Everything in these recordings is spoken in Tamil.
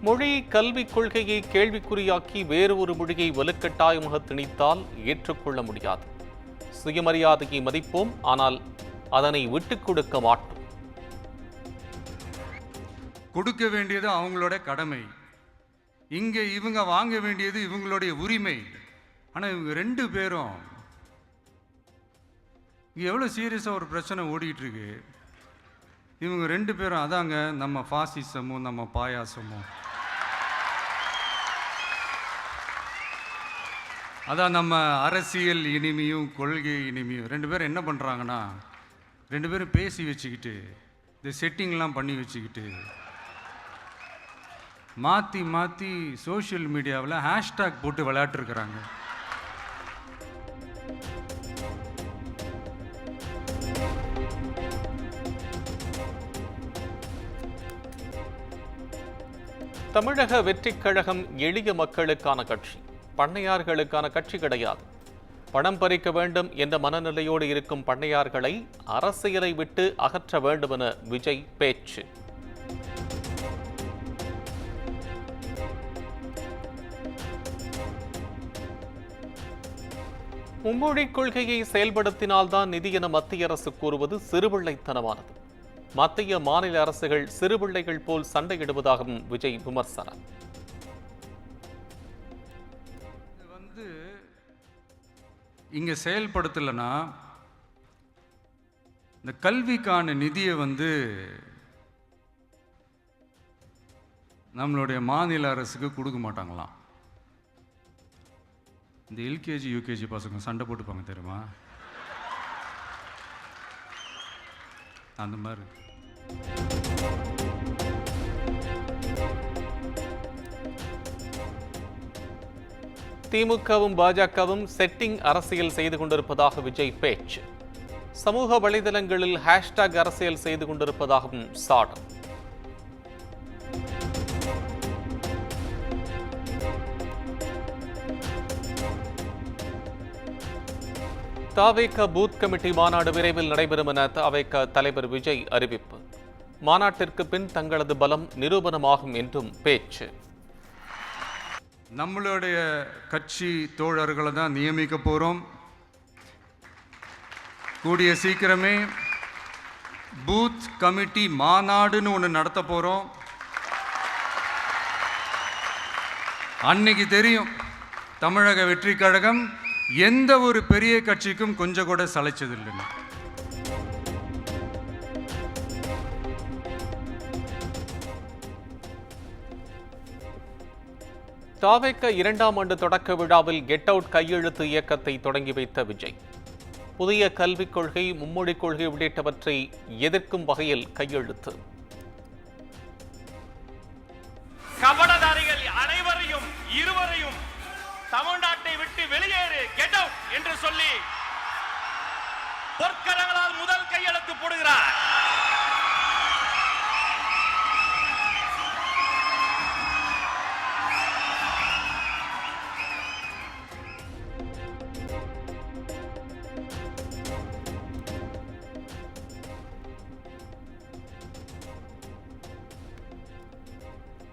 மொழி கல்விக் கொள்கையை கேள்விக்குறியாக்கி வேறு ஒரு மொழியை வலுக்கட்டாயமாக திணித்தால் ஏற்றுக்கொள்ள முடியாது. சுயமரியாதையை மதிப்போம், ஆனால் அதனை விட்டுக் கொடுக்க மாட்டோம். கொடுக்க வேண்டியது அவங்களோட கடமை, இங்கே இவங்க வாங்க வேண்டியது இவங்களுடைய உரிமை. ஆனால் இவங்க ரெண்டு பேரும் இங்கே எவ்வளோ சீரியஸாக ஒரு பிரச்சனை ஓடிட்டு இருக்கு. இவங்க ரெண்டு பேரும் அதாங்க நம்ம ஃபாசிசமும் நம்ம பாயாசமும், அதான் நம்ம அரசியல் இனிமையும் கொள்கை இனிமையும். ரெண்டு பேரும் என்ன பண்ணுறாங்கன்னா, ரெண்டு பேரும் பேசி வச்சுக்கிட்டு இந்த செட்டிங்லாம் பண்ணி வச்சுக்கிட்டு மாற்றி மாற்றி சோஷியல் மீடியாவில் ஹேஷ்டாக் போட்டு விளையாட்டுருக்குறாங்க. தமிழக வெற்றிக் கழகம் எளிய மக்களுக்கான கட்சி, பண்ணையார்களுக்கான கட்சி கிடையாது. பணம் பறிக்க வேண்டும் என்ற மனநிலையோடு இருக்கும் பண்ணையார்களை அரசியலை விட்டு அகற்ற வேண்டும் என விஜய் பேச்சு. மும்மொழி கொள்கையை செயல்படுத்தினால்தான் நிதி என மத்திய அரசு கூறுவது சிறுபிள்ளைத்தனமானது. மத்திய மாநில அரசுகள் சிறுபிள்ளைகள் போல் சண்டையிடுவதாகவும் விஜய் விமர்சனம். இங்கே செயல்படுத்தலைன்னா இந்த கல்விக்கான நிதியை நம்மளுடைய மாநில அரசுக்கு கொடுக்க மாட்டாங்களாம். இந்த எல்கேஜி யூகேஜி பசங்க சண்டை போட்டுப்பாங்க தெரியுமா, அந்த மாதிரி. திமுகவும் பாஜகவும் செட்டிங் அரசியல் செய்து கொண்டிருப்பதாக விஜய் பேச்சு. சமூக வலைதளங்களில் ஹேஷ்டாக் அரசியல் செய்து கொண்டிருப்பதாகவும் சாடல். தவேக பூத் கமிட்டி மாநாடு விரைவில் நடைபெறும் என தவேக தலைவர் விஜய் அறிவிப்பு. மாநாட்டிற்கு பின் தங்களது பலம் நிரூபணமாகும் என்றும் பேச்சு. நம்மளுடைய கட்சி தோழர்களை தான் நியமிக்க போகிறோம். கூடிய சீக்கிரமே பூத் கமிட்டி மாநாடுன்னு ஒன்று நடத்த போகிறோம். அன்னைக்கு தெரியும் தமிழக வெற்றி கழகம் எந்த ஒரு பெரிய கட்சிக்கும் கொஞ்சம் கூட சளைச்சதில்லைன்னு. தவேக 2ஆம் ஆண்டு தொடக்க விழாவில் கெட் அவுட் கையெழுத்து இயக்கத்தை தொடங்கி வைத்த விஜய், புதிய கல்விக் கொள்கை, மும்மொழி கொள்கை உள்ளிட்டவற்றை எதிர்க்கும் வகையில் கையெழுத்து. கபடதாரிகள் அனைவரையும் இருவரையும் தமிழ்நாட்டை விட்டு வெளியேறு, கெட் அவுட் என்று சொல்லி பொற்கரங்களால் முதல் கையெழுத்து போடுகிறார்.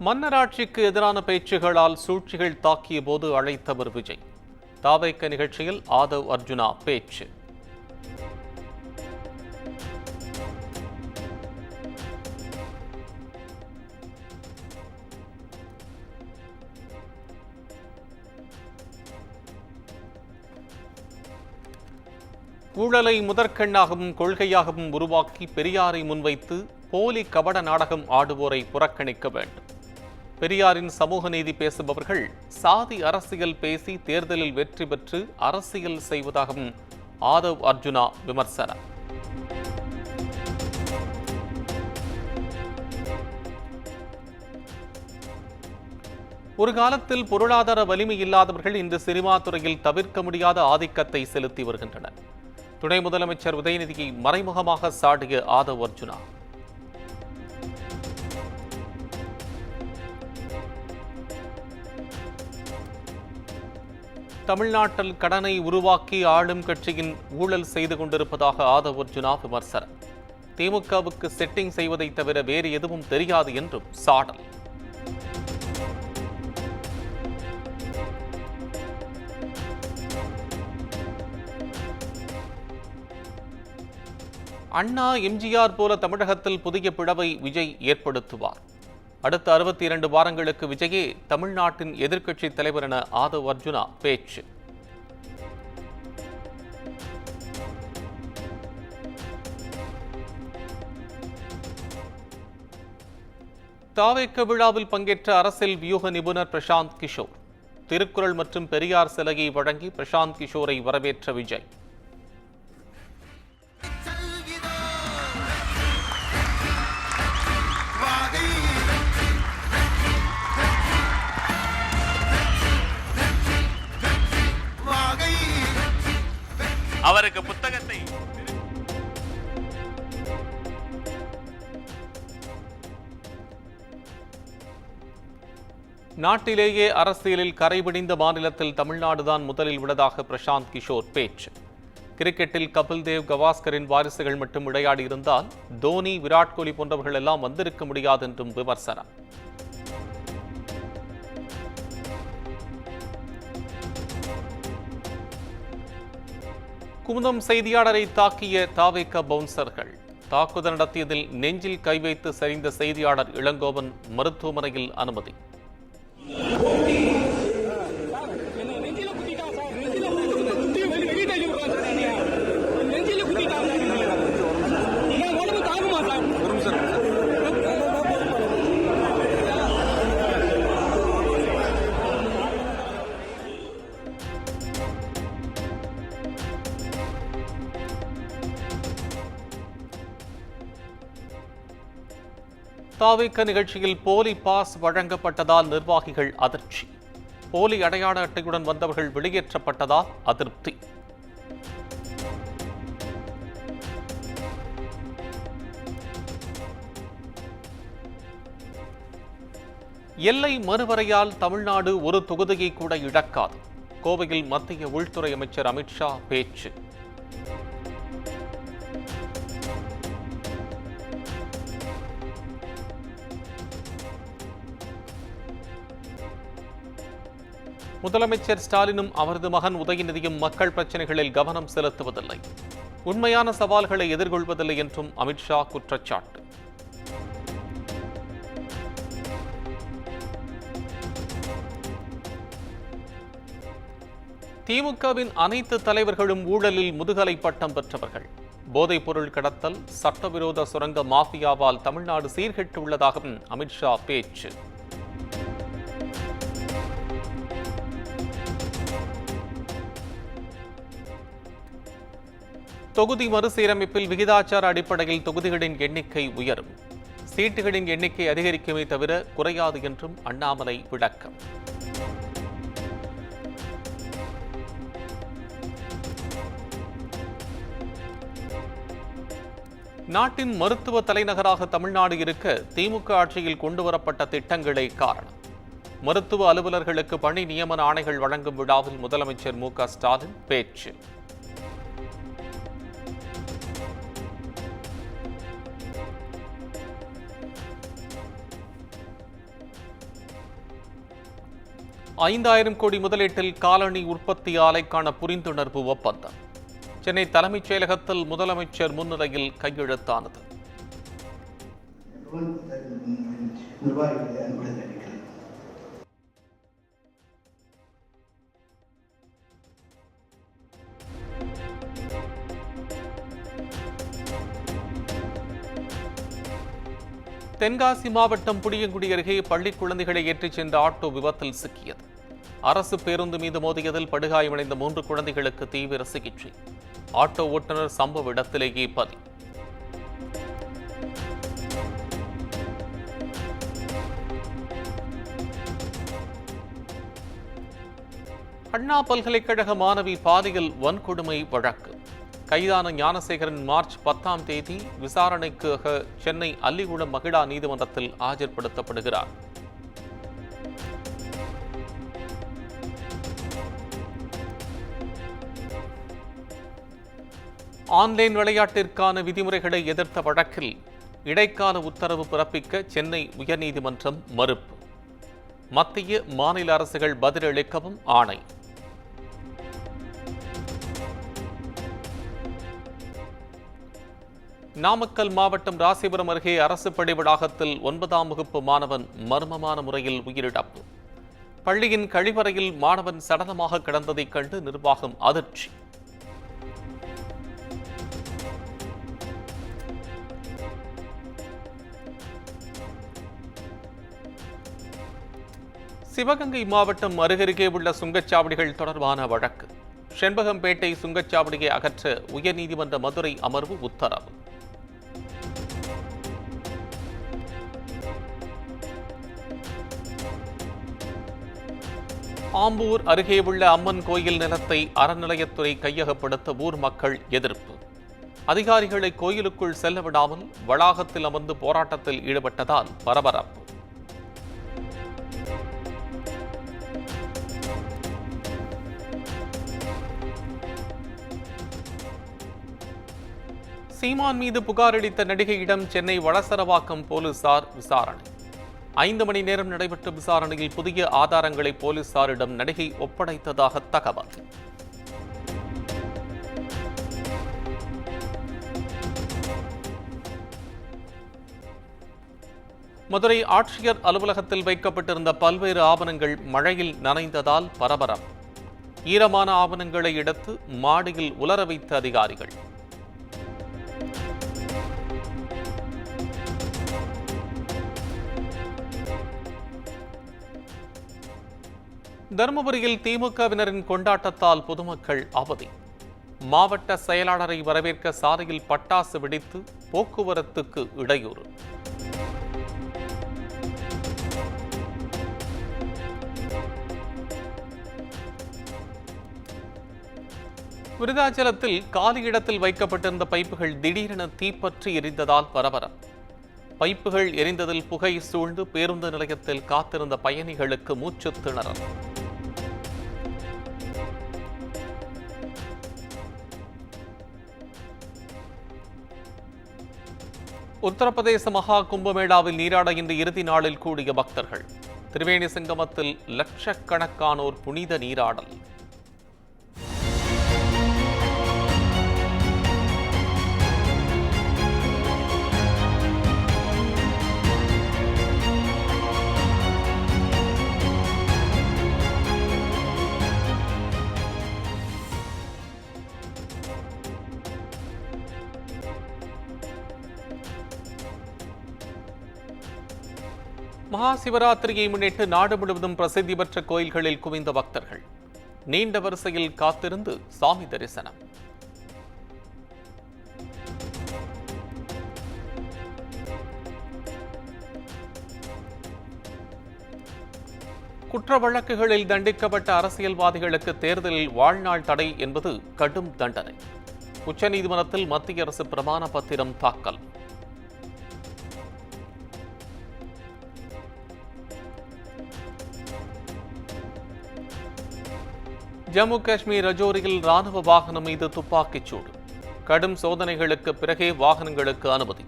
மன்னராட்சிக்கு எதிரான பேச்சுகளால் சூழ்ச்சிகள் தாக்கிய போது அழைத்தவர் விஜய். தவேக நிகழ்ச்சியில் ஆதவ் அர்ஜுனா பேச்சு. ஊழலை முதற்கண்ணாகவும் கொள்கையாகவும் உருவாக்கி பெரியாரை முன்வைத்து போலி கபட நாடகம் ஆடுவோரை புறக்கணிக்க வேண்டும். பெரியாரின் சமூக நீதி பேசுபவர்கள் சாதி அரசியல் பேசி தேர்தலில் வெற்றி பெற்று அரசியல் செய்வதாகவும் ஆதவ் அர்ஜுனா விமர்சனம். ஒரு காலத்தில் பொருளாதார வலிமை இல்லாதவர்கள் இன்று சினிமா துறையில் தவிர்க்க முடியாத ஆதிக்கத்தை செலுத்தி வருகின்றனர். துணை முதலமைச்சர் உதயநிதியை மறைமுகமாக சாடிய ஆதவ் அர்ஜுனா, தமிழ்நாட்டில் கடனை உருவாக்கி ஆளும் கட்சியின் ஊழல் செய்து கொண்டிருப்பதாக ஆதவ் அர்ஜுனா விமர்சனம். திமுகவுக்கு செட்டிங் செய்வதை தவிர வேறு எதுவும் தெரியாது என்றும் சாடல். அண்ணா எம்ஜிஆர் போல தமிழகத்தில் புதிய பிளவை விஜய் ஏற்படுத்துவார். அடுத்த 62 வாரங்களுக்கு விஜயே தமிழ்நாட்டின் எதிர்க்கட்சி தலைவர் என ஆதவ் அர்ஜுனா பேச்சு. தாவேக்க விழாவில் பங்கேற்ற அரசியல் வியூக நிபுணர் பிரசாந்த் கிஷோர். திருக்குறள் மற்றும் பெரியார் சிலையை வழங்கி பிரசாந்த் கிஷோரை வரவேற்ற விஜய். அவருக்கு புத்தகத்தை நாட்டிலேயே அரசியலில் கரைபிடிந்த மாநிலத்தில் தமிழ்நாடுதான் முதலில் உள்ளதாக பிரசாந்த் கிஷோர் பேச்சு. கிரிக்கெட்டில் கபில் தேவ், கவாஸ்கரின் வாரிசுகள் மட்டும் விளையாடி இருந்தால் தோனி, விராட் கோலி போன்றவர்கள் எல்லாம் வந்திருக்க முடியாது என்றும் விமர்சனம். குமுதம் செய்தியாளரை தாக்கிய தாவேக பவுன்சர்கள். தாக்குதல் நடத்தியதில் நெஞ்சில் கை வைத்து சரிந்த செய்தியாளர் இளங்கோவன் மருத்துவமனையில் அனுமதி. தாவேக நிகழ்ச்சியில் போலி பாஸ் வழங்கப்பட்டதால் நிர்வாகிகள் அதிர்ச்சி. போலி அடையாள அட்டையுடன் வந்தவர்கள் வெளியேற்றப்பட்டதால் அதிருப்தி. எல்லை மறுவரையால் தமிழ்நாடு ஒரு தொகுதியை கூட இழக்காது. கோவையில் மத்திய உள்துறை அமைச்சர் அமித்ஷா பேச்சு. முதலமைச்சர் ஸ்டாலினும் அவரது மகன் உதயநிதியும் மக்கள் பிரச்சினைகளில் கவனம் செலுத்துவதில்லை, உண்மையான சவால்களை எதிர்கொள்வதில்லை என்றும் அமித்ஷா குற்றச்சாட்டு. திமுகவின் அனைத்து தலைவர்களும் ஊழலில் முதுகலை பட்டம் பெற்றவர்கள். போதைப் பொருள் கடத்தல், சட்டவிரோத சுரங்க மாஃபியாவால் தமிழ்நாடு சீர்கெட்டுள்ளதாகவும் அமித்ஷா பேச்சு. தொகுதி மறுசீரமைப்பில் விகிதாச்சார அடிப்படையில் தொகுதிகளின் எண்ணிக்கை உயரும். சீட்டுகளின் எண்ணிக்கை அதிகரிக்குமே தவிர குறையாது என்றும் அண்ணாமலை விளக்கம். நாட்டின் மருத்துவ தலைநகராக தமிழ்நாடு இருக்க திமுக ஆட்சியில் கொண்டுவரப்பட்ட திட்டங்களே காரணம். மருத்துவ அலுவலர்களுக்கு பணி நியமன ஆணைகள் வழங்கும் விழாவில் முதலமைச்சர் மு.க. ஸ்டாலின் பேச்சு. $5,000 கோடி முதலீட்டில் காலணி உற்பத்தி ஆலைக்கான புரிந்துணர்வு ஒப்பந்தம். சென்னை தலைமைச் செயலகத்தில் முதலமைச்சர் முன்னிலையில் கையெழுத்தானது. தென்காசி மாவட்டம் புளியங்குடி அருகே பள்ளி குழந்தைகளை ஏற்றிச் சென்ற ஆட்டோ விபத்தில் சிக்கியது. அரசு பேருந்து மீது மோதியதில் படுகாயமடைந்த 3 குழந்தைகளுக்கு தீவிர சிகிச்சை. ஆட்டோ ஓட்டுநர் சம்பவ இடத்திலேயே பலி. அண்ணா பல்கலைக்கழக மாணவி பாலியல் வன்கொடுமை வழக்கு. கைதான ஞானசேகரன் மார்ச் 10ஆம் தேதி விசாரணைக்காக சென்னை அல்லிகுளம் மகிழா நீதிமன்றத்தில் ஆஜர்படுத்தப்படுகிறார். ஆன்லைன் விளையாட்டிற்கான விதிமுறைகளை எதிர்த்த வழக்கில் இடைக்கால உத்தரவு பிறப்பிக்க சென்னை உயர்நீதிமன்றம் மறுப்பு. மத்திய மாநில அரசுகள் பதிலளிக்கவும் ஆணை. நாமக்கல் மாவட்டம் ராசிபுரம் அருகே அரசு பள்ளி வளாகத்தில் 9ஆம் வகுப்பு மாணவன் மர்மமான முறையில் உயிரிழப்பு. பள்ளியின் கழிவறையில் மாணவன் சடலமாக கிடந்ததைக் கண்டு நிர்வாகம் அதிர்ச்சி. சிவகங்கை மாவட்டம் அருகருகே உள்ள சுங்கச்சாவடிகள் தொடர்பான வழக்கு. செண்பகம்பேட்டை சுங்கச்சாவடியை அகற்ற உயர்நீதிமன்ற மதுரை அமர்வு உத்தரவு. ஆம்பூர் அருகே உள்ள அம்மன் கோயில் நிலத்தை அறநிலையத்துறை கையகப்படுத்த ஊர் மக்கள் எதிர்ப்பு. அதிகாரிகளை கோயிலுக்குள் செல்ல விடாமல் வளாகத்தில் அமர்ந்து போராட்டத்தில் ஈடுபட்டதால் பரபரப்பு. சீமான் மீது புகார் அளித்த நடிகையிடம் சென்னை வளசரவாக்கம் போலீசார் விசாரணை. 5 மணி நேரம் நடைபெற்ற விசாரணையில் புதிய ஆதாரங்களை போலீசாரிடம் நடிகை ஒப்படைத்ததாக தகவல். மதுரை ஆட்சியர் அலுவலகத்தில் வைக்கப்பட்டிருந்த பல்வேறு ஆவணங்கள் மழையில் நனைந்ததால் பரபரப்பு. ஈரமான ஆவணங்களை எடுத்து மாடியில் உலர வைத்த அதிகாரிகள். தருமபுரியில் திமுகவினரின் கொண்டாட்டத்தால் பொதுமக்கள் அவதி. மாவட்ட செயலாளரை வரவேற்க சாலையில் பட்டாசு வெடித்து போக்குவரத்துக்கு இடையூறு. விருதாச்சலத்தில் காலி இடத்தில் வைக்கப்பட்டிருந்த பைப்புகள் திடீரென தீப்பற்றி எரிந்ததால் பரபரப்பு. பைப்புகள் எரிந்ததில் புகை சூழ்ந்து பேருந்து நிலையத்தில் காத்திருந்த பயணிகளுக்கு மூச்சு திணறல். உத்தரப்பிரதேச மகா கும்பமேளாவில் நீராட இன்று இறுதி நாளில் கூடிய பக்தர்கள். திரிவேணி சங்கமத்தில் லட்சக்கணக்கானோர் புனித நீராடல். மகா சிவராத்திரியை முன்னிட்டு நாடு முழுவதும் பிரசித்தி பெற்ற கோயில்களில் குவிந்த பக்தர்கள். நீண்ட வரிசையில் காத்திருந்து சாமி தரிசனம். குற்ற வழக்குகளில் தண்டிக்கப்பட்ட அரசியல்வாதிகளுக்கு தேர்தலில் வாழ்நாள் தடை என்பது கடும் தண்டனை. உச்சநீதிமன்றத்தில் மத்திய அரசு பிரமாண பத்திரம் தாக்கல். ஜம்மு காஷ்மீர் ரஜோரியில் ராணுவ வாகனம் மீது துப்பாக்கிச் சூடு. கடும் சோதனைகளுக்கு பிறகே வாகனங்களுக்கு அனுமதி.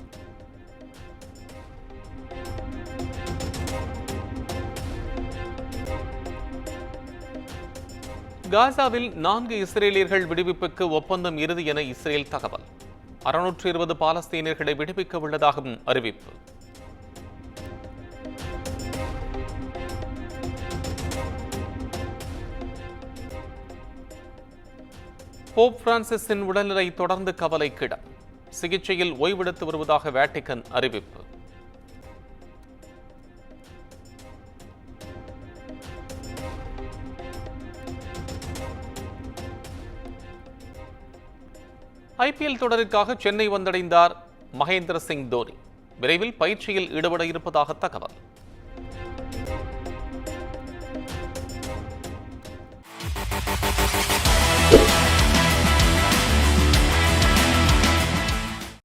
காசாவில் 4 இஸ்ரேலியர்கள் விடுவிப்புக்கு ஒப்பந்தம் இறுதி என இஸ்ரேல் தகவல். 620 பாலஸ்தீனியர்களை விடுவிக்க உள்ளதாகவும் அறிவிப்பு. போப் பிரான்சிஸின் உடல்நிலை தொடர்ந்து கவலைக்கிடம். சிகிச்சையில் ஓய்வெடுத்து வருவதாக வேட்டிகன் அறிவிப்பு. ஐபிஎல் தொடருக்காக சென்னை வந்தடைந்தார் மகேந்திர சிங் தோனி. விரைவில் பயிற்சியில் ஈடுபட இருப்பதாக தகவல்.